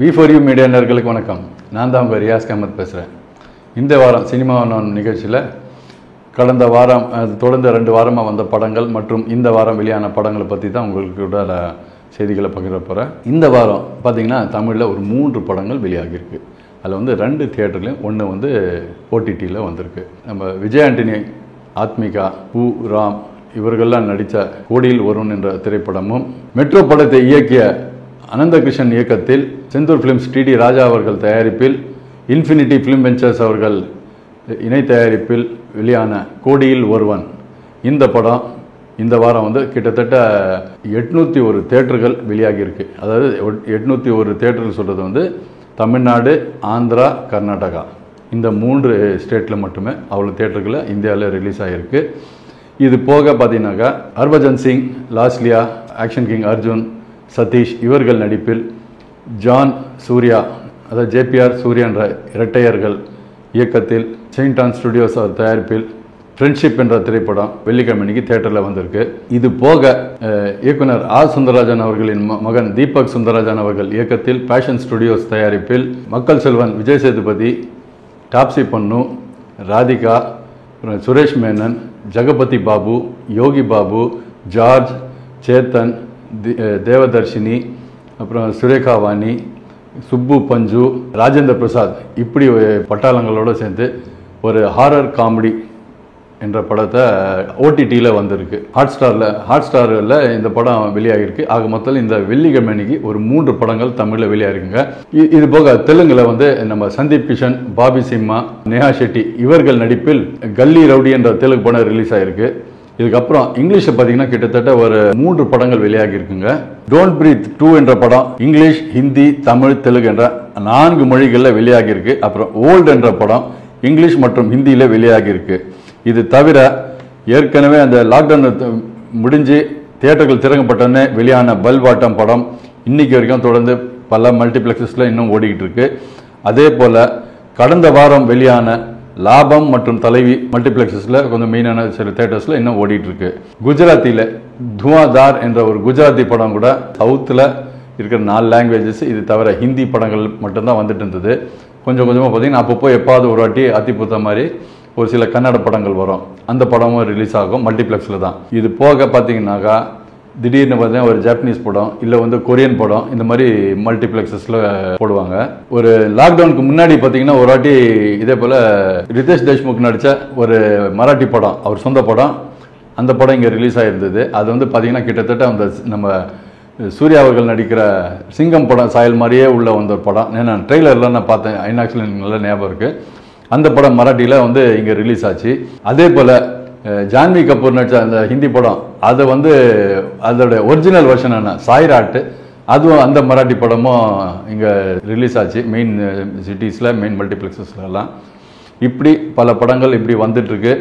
V4U media நேயர்களுக்கு வணக்கம். நான் தான் உங்கள் ரியாஸ் அஹமத் பேசுகிறேன். இந்த வாரம் சினிமா நிகழ்ச்சியில் கடந்த வாரம் தொடர்ந்து 2 வாரமாக வந்த படங்கள் மற்றும் இந்த வாரம் வெளியான படங்களை பற்றி தான் உங்களுக்கு கூட செய்திகளை பகிர போகிறேன். இந்த வாரம் பார்த்திங்கன்னா தமிழில் ஒரு 3 படங்கள் வெளியாகிருக்கு. அதில் வந்து 2 தியேட்டர்லையும், ஒன்று வந்து OTTயில் வந்திருக்கு. நம்ம விஜய் ஆண்டனி, ஆத்மிகா, பூ, ராம் இவர்கள்லாம் நடித்த கோடியில் ஒருவன் என்ற திரைப்படமும், மெட்ரோ படத்தை இயக்கிய அனந்தகிருஷ்ணன் இயக்கத்தில் செந்தூர் ஃபிலிம்ஸ் TD ராஜா அவர்கள் தயாரிப்பில் இன்ஃபினிட்டி ஃபிலிம் வெஞ்சர்ஸ் அவர்கள் இணை தயாரிப்பில் வெளியான கோடியில் ஒருவன், இந்த படம் இந்த வாரம் வந்து கிட்டத்தட்ட 801 தியேட்டர்கள் வெளியாகியிருக்கு. அதாவது 801 தியேட்டர்கள் சொல்கிறது வந்து தமிழ்நாடு, ஆந்திரா, கர்நாடகா இந்த 3 ஸ்டேட்டில் மட்டுமே அவ்வளோ தியேட்டர்களில் இந்தியாவில் ரிலீஸ் ஆகிருக்கு. இது போக பார்த்தீங்கன்னாக்கா ஹர்பஜன் சிங், லாஸ்லியா, ஆக்ஷன் கிங் அர்ஜுன், சதீஷ் இவர்கள் நடிப்பில் ஜான் சூர்யா, அதாவது JPR சூர்யா என்ற இரட்டையர்கள் இயக்கத்தில் செயின்ட் ஆன் ஸ்டுடியோஸ் அவர் தயாரிப்பில் ஃப்ரெண்ட்ஷிப் என்ற திரைப்படம் வெள்ளிக்கிழமைக்கு தியேட்டரில் வந்திருக்கு. இது போக இயக்குனர் சுந்தரராஜன் அவர்களின் மகன் தீபக் சுந்தரராஜன் அவர்கள் இயக்கத்தில் பேஷன் ஸ்டுடியோஸ் தயாரிப்பில் மக்கள் செல்வன் விஜய் சேதுபதி, டாப்சி பன்னு, ராதிகா, சுரேஷ் மேனன், ஜெகபதி பாபு, யோகி பாபு, ஜார்ஜ், சேத்தன், தேவதர்ஷினி, அப்புறம் சுரேகா வாணி, சுப்பு பஞ்சு, ராஜேந்திர பிரசாத் இப்படி பட்டாளங்களோடு சேர்ந்து ஒரு ஹாரர் காமெடி என்ற படத்தை OTTயில் வந்திருக்கு. ஹாட்ஸ்டாரில் இந்த படம் வெளியாகிருக்கு. ஆக மொத்தம் இந்த வெள்ளிக்கிழமைக்கு ஒரு 3 படங்கள் தமிழில் வெளியாகிருக்குங்க. இது போக தெலுங்கில் வந்து நம்ம சந்தீப் கிஷன், பாபி சிம்மா, நேஹா ஷெட்டி இவர்கள் நடிப்பில் கல்லி ரவுடி என்ற தெலுங்கு படம் ரிலீஸ் ஆகிருக்கு. இதுக்கப்புறம் இங்கிலீஷில் பார்த்தீங்கன்னா கிட்டத்தட்ட ஒரு 3 படங்கள் வெளியாகி இருக்குங்க. டோன்ட் பிரீத் 2 என்ற படம் இங்கிலீஷ், ஹிந்தி, தமிழ், தெலுங்கு என்ற 4 மொழிகளில் வெளியாகி இருக்கு. அப்புறம் ஓல்டு என்ற படம் இங்கிலீஷ் மற்றும் ஹிந்தியில் வெளியாகி இருக்கு. இது தவிர ஏற்கனவே அந்த லாக்டவுன் முடிஞ்சு தியேட்டர்கள் திறக்கப்பட்டோன்னே வெளியான பல்வாட்டம் படம் இன்னைக்கு வரைக்கும் தொடர்ந்து பல மல்டிப்ளெக்ஸஸில் இன்னும் ஓடிக்கிட்டு இருக்கு. அதே போல் கடந்த வாரம் வெளியான லாபம் மற்றும் தலைவி மல்டிப்ளெக்ஸஸில் கொஞ்சம் மெயினான சில தியேட்டர்ஸில் இன்னும் ஓடிட்டுருக்கு. குஜராத்தியில் துவாதார் என்ற ஒரு குஜராத்தி படம் கூட சவுத்தில் இருக்கிற 4 லாங்குவேஜஸ், இது தவிர ஹிந்தி படங்கள் மட்டும்தான் வந்துட்டு இருந்தது. கொஞ்சம் கொஞ்சமாக பார்த்தீங்கன்னா அப்பப்போ எப்பாவது ஒரு வாட்டி அத்திப்புத்த மாதிரி ஒரு சில கன்னட படங்கள் வரும். அந்த படமும் ரிலீஸ் ஆகும் மல்டிப்ளெக்ஸில் தான். இது போக பார்த்தீங்கன்னாக்கா திடீர்னு பார்த்தீங்கன்னா ஒரு ஜாப்பனீஸ் படம் இல்லை வந்து கொரியன் படம் இந்த மாதிரி மல்டிப்ளெக்ஸஸில் போடுவாங்க. ஒரு லாக்டவுனுக்கு முன்னாடி பார்த்தீங்கன்னா ஒரு வாட்டி இதே போல் ரிதேஷ் தேஷ்முக் நடித்த ஒரு மராட்டி படம், அவர் சொந்த படம், அந்த படம் இங்கே ரிலீஸ் ஆகிருந்தது. அது வந்து பார்த்தீங்கன்னா கிட்டத்தட்ட அந்த நம்ம சூர்யா அவர்கள் நடிக்கிற சிங்கம் படம் சாயல் மாதிரியே உள்ள வந்த ஒரு படம். நான் ட்ரெய்லரில் நான் பார்த்தேன், ஐநாக்ஸில் நல்ல ஞாபகம் இருக்குது. அந்த படம் மராட்டியில் வந்து இங்கே ரிலீஸ் ஆச்சு. அதே போல் ஜான்வி கபூர் நடித்த அந்த ஹிந்தி படம், அது வந்து அதோட ஒரிஜினல் வெர்ஷனான சாய்ராட்டு, அதுவும் அந்த மராட்டி படமும் இங்கே ரிலீஸ் ஆச்சு மெயின் சிட்டிஸில், மெயின் மல்டிப்ளெக்ஸஸ்லாம். இப்படி பல படங்கள் இப்படி வந்துட்டுருக்கு.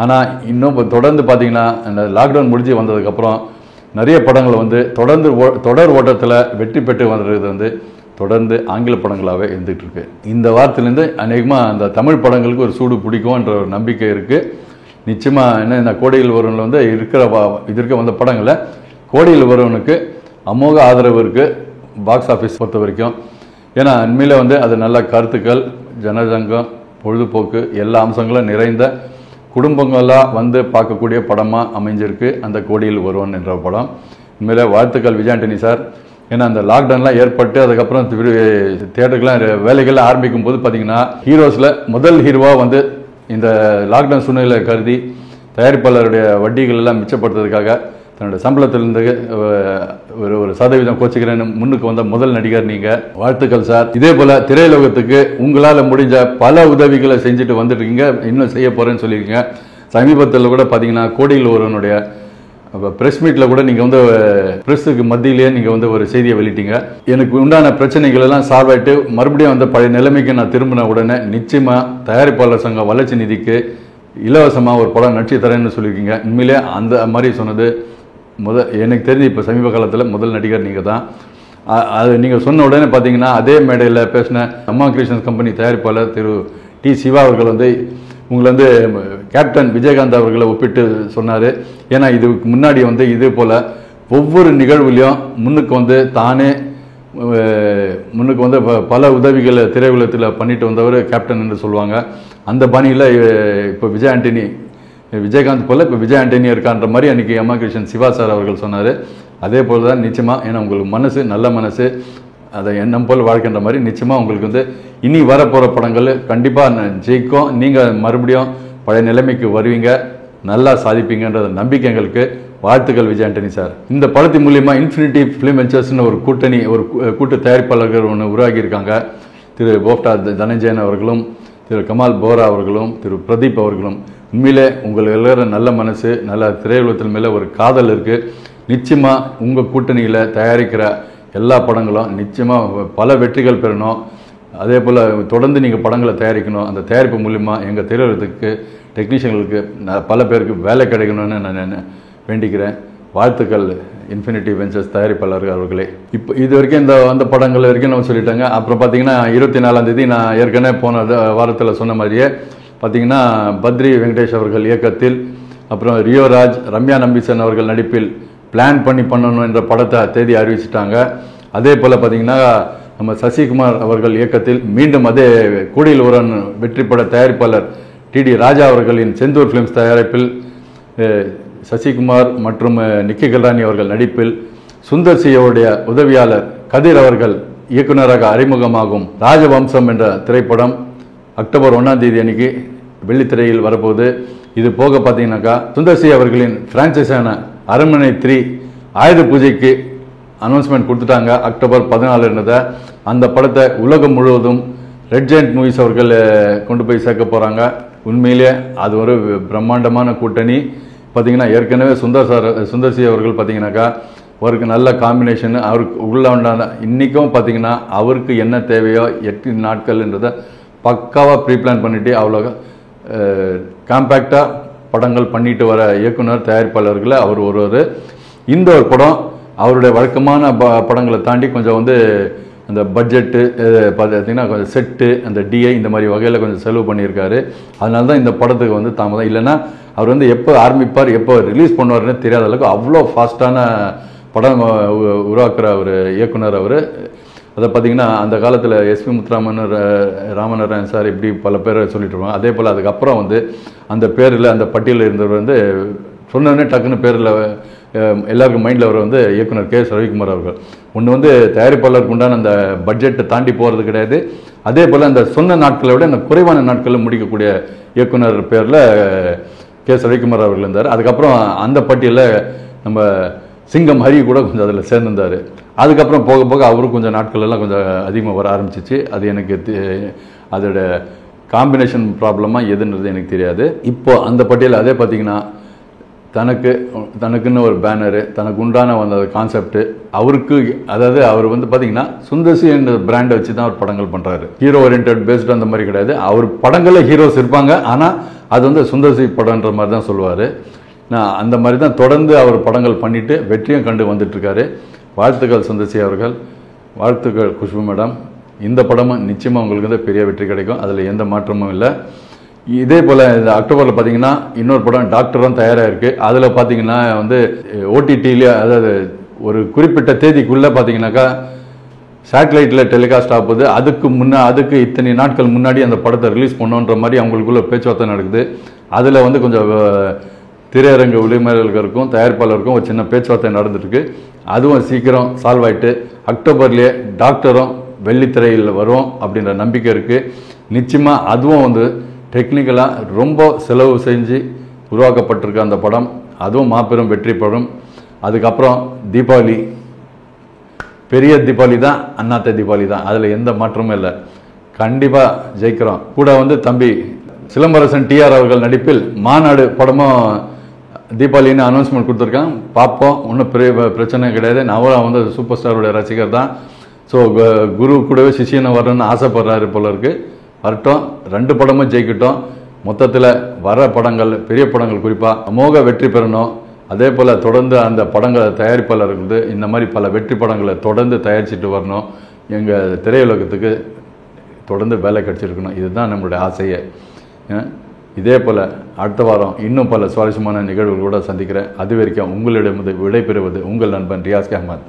ஆனால் இன்னும் தொடர்ந்து பார்த்தீங்கன்னா அந்த லாக்டவுன் முடிஞ்சு வந்ததுக்கப்புறம் நிறைய படங்கள் வந்து தொடர் ஓட்டத்தில் வெற்றி பெற்று வந்துடுறது வந்து தொடர்ந்து ஆங்கில படங்களாகவே இருந்துகிட்ருக்கு. இந்த வாரத்திலேருந்து அநேகமாக அந்த தமிழ் படங்களுக்கு ஒரு சூடு பிடிக்கும்ன்ற ஒரு நம்பிக்கை இருக்குது. நிச்சயமாக என்ன இந்த கோடியில் ஒருவனில் வந்து இதற்கு வந்த படங்களை கோடியில் ஒருவனுக்கு அமோக ஆதரவு இருக்குது பாக்ஸ் ஆஃபீஸ் பொறுத்த வரைக்கும். ஏன்னா உண்மையில் வந்து அது நல்ல கருத்துக்கள், ஜனசங்கம், பொழுதுபோக்கு எல்லா அம்சங்களும் நிறைந்த குடும்பங்களாக வந்து பார்க்கக்கூடிய படமாக அமைஞ்சிருக்கு அந்த கோடியில் ஒருவன் என்ற படம். உண்மையில் வாழ்த்துக்கள் விஜய் ஆண்டனி சார். ஏன்னா அந்த லாக்டவுன்லாம் ஏற்பட்டு அதுக்கப்புறம் தியேட்டருக்கெலாம் வேலைகள்லாம் ஆரம்பிக்கும் போது பார்த்தீங்கன்னா ஹீரோஸில் முதல் ஹீரோவாக வந்து இந்த லாக்டவுன் சூழ்நிலை கருதி தயாரிப்பாளருடைய வட்டிகள் எல்லாம் மிச்சப்படுத்துறதுக்காக தன்னுடைய சம்பளத்திலிருந்து ஒரு சதவீதம் கோச்சிக்கிறேன்னு முன்னுக்கு வந்த முதல் நடிகர் நீங்கள். வாழ்த்துக்கள் சார். இதே போல் திரையுலகத்துக்கு உங்களால் முடிஞ்ச பல உதவிகளை செஞ்சுட்டு வந்துட்டுருக்கீங்க, இன்னும் செய்ய போகிறேன்னு சொல்லியிருக்கீங்க. சமீபத்தில் கூட பார்த்தீங்கன்னா கோடியில் ஒருவனுடைய ப்ரெஸ் மீட்டில் கூட நீங்கள் வந்து ப்ரெஸ்ஸுக்கு மத்தியிலேயே நீங்கள் வந்து ஒரு செய்தியை வெளியிட்டீங்க. எனக்கு உண்டான பிரச்சனைகள் எல்லாம் சால்வ் ஆகிட்டு மறுபடியும் வந்து பழைய நிலைமைக்கு நான் திரும்பின உடனே நிச்சயமாக தயாரிப்பாளர் சங்க வளர்ச்சி நிதிக்கு இலவசமாக ஒரு படம் நடிச்சு தரேன்னு சொல்லியிருக்கீங்க. உண்மையிலே அந்த மாதிரி சொன்னது எனக்கு தெரிஞ்சு இப்போ சமீப காலத்தில் முதல் நடிகர் நீங்கள் தான். அது நீங்கள் சொன்ன உடனே பார்த்தீங்கன்னா அதே மேடையில் பேசின அம்மா கிரியேஷன்ஸ் கம்பெனி தயாரிப்பாளர் திரு T. சிவா அவர்கள் வந்து உங்களை வந்து கேப்டன் விஜயகாந்த் அவர்களை ஒப்பிட்டு சொன்னார். ஏன்னா இதுக்கு முன்னாடி வந்து இதே போல் ஒவ்வொரு நிகழ்வுலையும் முன்னுக்கு வந்து தானே முன்னுக்கு வந்து பல உதவிகளை திரையுலகத்தில் பண்ணிட்டு வந்தவர் கேப்டன் என்று சொல்லுவாங்க. அந்த பாணியில் இப்போ விஜயகாந்த் போல் இப்போ விஜய் ஆண்டனி இருக்கான்ற மாதிரி அன்றைக்கி எம்மா கிருஷ்ணன் சிவா சார் அவர்கள் சொன்னார். அதே போல் தான் நிச்சயமாக, ஏன்னா உங்களுக்கு மனசு நல்ல மனசு, அதை எண்ணம் போல் வாழ்க்கின்ற மாதிரி நிச்சயமாக உங்களுக்கு வந்து இனி வரப்போகிற படங்கள் கண்டிப்பாக ஜெயிக்கும். நீங்கள் மறுபடியும் பழைய நிலைமைக்கு வருவீங்க, நல்லா சாதிப்பீங்கன்ற நம்பிக்கை எங்களுக்கு. வாழ்த்துக்கள் விஜய் ஆண்டனி சார். இந்த படத்தின் மூலிமா இன்ஃபினிட்டி ஃபிலிம் வெஞ்சர்ஸ்னு ஒரு கூட்டு தயாரிப்பாளர்கள் ஒன்று உருவாகியிருக்காங்க. திரு போப்டா தனஞ்சயன் அவர்களும், திரு கமால் போரா அவர்களும், திரு பிரதீப் அவர்களும். உண்மையிலே உங்களுக்கு எல்லாரும் நல்ல மனசு, நல்ல திரையுலகத்தின் மேலே ஒரு காதல் இருக்குது. நிச்சயமாக உங்கள் கூட்டணியில் தயாரிக்கிற எல்லா படங்களும் நிச்சயமாக பல வெற்றிகள் பெறணும். அதே போல் தொடர்ந்து நீங்கள் படங்களை தயாரிக்கணும். அந்த தயாரிப்பு மூலிமா எங்கள் திரையுலகத்துக்கு டெக்னீஷியன்களுக்கு பல பேருக்கு வேலை கிடைக்கணும்னு நான் வேண்டிக்கிறேன். வாழ்த்துக்கள் இன்ஃபினிட்டி வெஞ்சர்ஸ் தயாரிப்பாளர்கள் அவர்களே. இப்போ இது வரைக்கும் அந்த படங்கள் வரைக்கும் நம்ம சொல்லிட்டாங்க. அப்புறம் பார்த்தீங்கன்னா 24ஆம் தேதி நான் ஏற்கனவே போன வாரத்தில் சொன்ன மாதிரியே பார்த்தீங்கன்னா பத்ரி வெங்கடேஷ் அவர்கள் இயக்கத்தில், அப்புறம் ரியோராஜ், ரம்யா நம்பீசன் அவர்கள் நடிப்பில் பிளான் பண்ணணும் என்ற படத்தை தேதி அறிவிச்சிட்டாங்க. அதே போல் பார்த்தீங்கன்னா நம்ம சசிகுமார் அவர்கள் இயக்கத்தில் மீண்டும் அதே கூடியில் ஒருவன் வெற்றி பட தயாரிப்பாளர் டிடி ராஜா அவர்களின் செந்தூர் ஃபிலிம்ஸ் தயாரிப்பில் சசிகுமார் மற்றும் நிக்கி கல்ராணி அவர்கள் நடிப்பில் சுந்தர் சியோடைய உதவியாளர் கதிர் அவர்கள் இயக்குநராக அறிமுகமாகும் ராஜவம்சம் என்ற திரைப்படம் அக்டோபர் 1ஆம் தேதி அன்னைக்கு வெள்ளித்திரையில் வரப்போகுது. இது போக பார்த்தீங்கன்னாக்கா சுந்தர் சி அவர்களின் பிரான்சைஸான அரண்மனை 3 ஆயுத பூஜைக்கு அனௌன்ஸ்மெண்ட் கொடுத்துட்டாங்க. அக்டோபர் 14 அந்த படத்தை உலகம் முழுவதும் ரெட் ஜெயண்ட் மூவிஸ் அவர்கள் கொண்டு போய் சேர்க்க போகிறாங்க. உண்மையிலே அது ஒரு பிரம்மாண்டமான கூட்டணி. பார்த்தீங்கன்னா ஏற்கனவே சுந்தர் சி அவர்கள் பார்த்தீங்கன்னாக்கா அவருக்கு நல்ல காம்பினேஷன், அவருக்கு உண்டான இன்றைக்கும் பார்த்தீங்கன்னா அவருக்கு என்ன தேவையோ 8 நாட்கள்ன்றதை பக்காவாக ப்ரீ பிளான் பண்ணிவிட்டு அவ்வளோ காம்பேக்டாக படங்கள் பண்ணிட்டு வர இயக்குனர் தயாரிப்பாளர்களை அவர் ஒருவர். இந்த ஒரு படம் அவருடைய வழக்கமான படங்களை தாண்டி கொஞ்சம் வந்து அந்த பட்ஜெட்டு பார்த்தீங்கன்னா கொஞ்சம் செட்டு, அந்த டிஐ இந்த மாதிரி வகையில் கொஞ்சம் செலவு பண்ணியிருக்காரு. அதனால தான் இந்த படத்துக்கு வந்து தாமதம். இல்லைன்னா அவர் வந்து எப்போ ஆரம்பிப்பார், எப்போ ரிலீஸ் பண்ணுவார்னு தெரியாத அளவுக்கு அவ்வளோ ஃபாஸ்ட்டான படம் உருவாக்குற ஒரு இயக்குனர் அவர். அதை பார்த்திங்கன்னா அந்த காலத்தில் எஸ்பி முத்துராமன், ராமநாராயணன் சார் இப்படி பல பேரை சொல்லிட்டு இருப்பாங்க. அதே போல் அதுக்கப்புறம் வந்து அந்த பேரில் அந்த பட்டியலில் இருந்தவர் வந்து சொன்னோடனே டக்குன்னு பேரில் எல்லாருக்கும் மைண்டில் வர வந்து இயக்குனர் கே. ரவிக்குமார் அவர்கள். ஒன்று வந்து தயாரிப்பாளருக்கு உண்டான அந்த பட்ஜெட்டை தாண்டி போகிறது கிடையாது. அதே போல் அந்த சொன்ன நாட்களை விட அந்த குறைவான நாட்களில் முடிக்கக்கூடிய இயக்குனர் பேரில் கே. ரவிக்குமார் அவர்கள் இருந்தார். அதுக்கப்புறம் அந்த பட்டியலில் நம்ம சிங்கம் ஹரி கூட கொஞ்சம் அதில் சேர்ந்திருந்தார். அதுக்கப்புறம் போக போக அவரும் கொஞ்சம் நாட்கள் எல்லாம் கொஞ்சம் அதிகமாக வர ஆரம்பிச்சிச்சு. அது எனக்கு அதோட காம்பினேஷன் ப்ராப்ளமாக எதுன்றது எனக்கு தெரியாது. இப்போது அந்த பட்டியலில் அதே பார்த்திங்கன்னா தனக்குன்னு ஒரு பேனரு, தனக்கு உண்டான அந்த கான்செப்ட் அவருக்கு, அதாவது அவர் வந்து பார்த்தீங்கன்னா சுந்தர்சி என்ற பிராண்டை வச்சு தான் அவர் படங்கள் பண்ணுறாரு. ஹீரோ ஓரியன்ட் பேஸ்டு அந்த மாதிரி கிடையாது. அவர் படங்களில் ஹீரோஸ் இருப்பாங்க, ஆனால் அது வந்து சுந்தர்சி படம்ன்ற மாதிரி தான் சொல்லுவார். நான் அந்த மாதிரி தான் தொடர்ந்து அவர் படங்கள் பண்ணிவிட்டு வெற்றியும் கண்டு வந்துட்டுருக்காரு. வாழ்த்துக்கள் சுந்தர்சி அவர்கள், வாழ்த்துக்கள் குஷ்பு மேடம். இந்த படமும் நிச்சயமாக உங்களுக்கு வந்து பெரிய வெற்றி கிடைக்கும், அதில் எந்த மாற்றமும் இல்லை. இதே போல் இந்த அக்டோபரில் பார்த்தீங்கன்னா இன்னொரு படம் டாக்டரும் தயாராக இருக்குது. அதில் பார்த்தீங்கன்னா வந்து ஓடிடியிலே, அதாவது ஒரு குறிப்பிட்ட தேதிக்குள்ளே பார்த்தீங்கன்னாக்கா சேட்டலைட்டில் டெலிகாஸ்ட் ஆகுது. அதுக்கு இத்தனை நாட்கள் முன்னாடி அந்த படத்தை ரிலீஸ் பண்ணோன்ற மாதிரி அவங்களுக்குள்ள பேச்சுவார்த்தை நடக்குது. அதில் வந்து கொஞ்சம் திரையரங்கு உரிமையாளர்களுக்கும் தயாரிப்பாளருக்கும் ஒரு சின்ன பேச்சுவார்த்தை நடந்துட்டுருக்கு. அதுவும் சீக்கிரம் சால்வ் ஆகிட்டு அக்டோபர்லேயே டாக்டரும் வெள்ளித்திரையில் வரும் அப்படின்ற நம்பிக்கை இருக்குது. நிச்சயமாக அதுவும் வந்து டெக்னிக்கலாக ரொம்ப செலவு செஞ்சு உருவாக்கப்பட்டிருக்க அந்த படம், அதுவும் மாபெரும் வெற்றி படம். அதுக்கப்புறம் தீபாவளி, பெரிய தீபாவளி தான், அண்ணாத்த தீபாவளி தான், அதில் எந்த மாற்றமும் இல்லை. கண்டிப்பாக ஜெயிக்கிறோம். கூட வந்து தம்பி சிலம்பரசன் டிஆர் அவர்கள் நடிப்பில் மாநாடு படமும் தீபாவளின்னு அனௌன்ஸ்மெண்ட் கொடுத்துருக்காங்க. பார்ப்போம், ஒன்றும் பெரிய பிரச்சனை கிடையாது. நான் வந்து சூப்பர் ஸ்டாரோட ரசிகர் தான். ஸோ குரு கூடவே சிஷியனை வரணும்னு ஆசைப்படுறாரு போல இருக்குது. வரட்டும், 2 படமும் ஜெயிக்கட்டும். மொத்தத்தில் வர படங்கள், பெரிய படங்கள் குறிப்பாக அமோக வெற்றி பெறணும். அதே போல் தொடர்ந்து அந்த படங்களை தயாரிப்பாளர்கள் இந்த மாதிரி பல வெற்றி படங்களை தொடர்ந்து தயாரிச்சுட்டு வரணும். எங்கள் திரையுலகத்துக்கு தொடர்ந்து வேலை கிடச்சிருக்கணும். இதுதான் நம்மளுடைய ஆசையை. இதே போல் அடுத்த வாரம் இன்னும் பல சுவாரஸ்யமான நிகழ்வுகளோடு சந்திக்கிறேன். அது வரைக்கும் உங்களிடமிருந்து விடைபெறுவது உங்கள் நண்பன் ரியாஸ் அஹ்மத்.